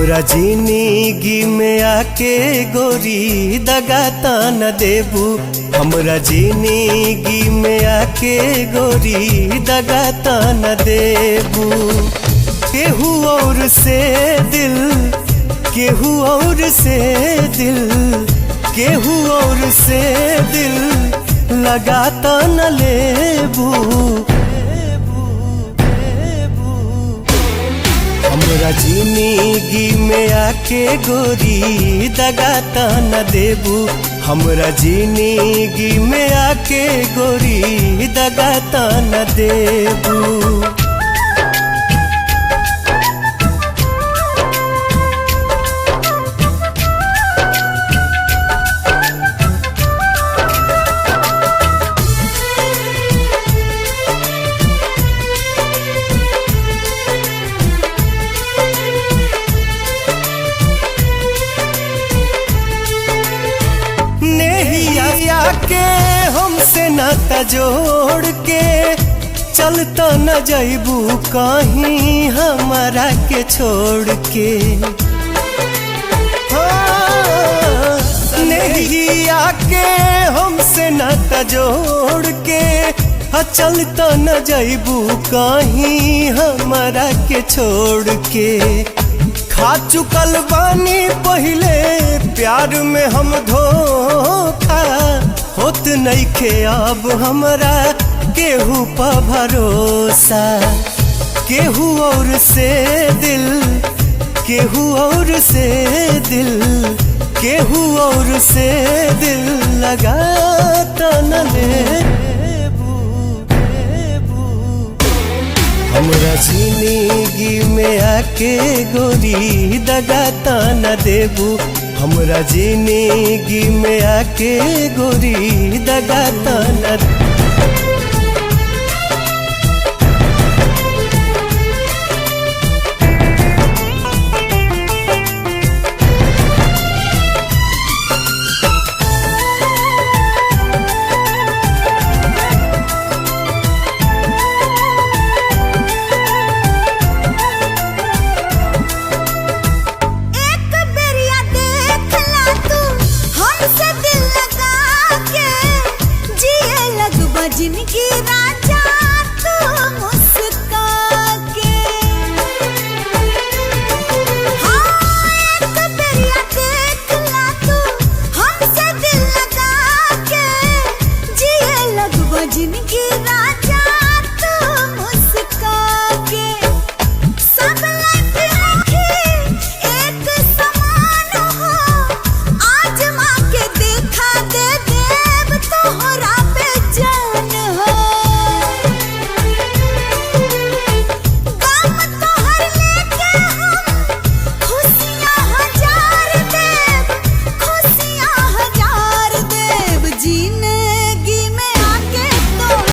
हमरा जिंदगी में आके गोरी दगा न देबू। हमरा जिंदगी में आके गोरी दगा न देबू। केहू और से दिल, केहू और से दिल, केहू और से दिल लगाता न लेबू। हमरा जिंदगी में आके गोरी दगा न देबू। हमरा जिंदगी में आके गोरी दगा न देबू। के हमसे नाता जोड़ के चलता न जाइबू कहीं हमारा के छोड़ के। नहीं आके हमसे नाता जोड़ के चलता न जाइबू कहीं हमारा के छोड़ के। खा चुकल बानी पहले प्यार में हम धोखा। होत नइखे अब हमरा केहू पा भरोसा। केहू और से दिल, केहू और से दिल, केहू और से दिल लगाता न लेबू। हमरा जिंदगी में आके गोरी दगा न देबू। हमरा जिंदगी में आके गोरी दगा न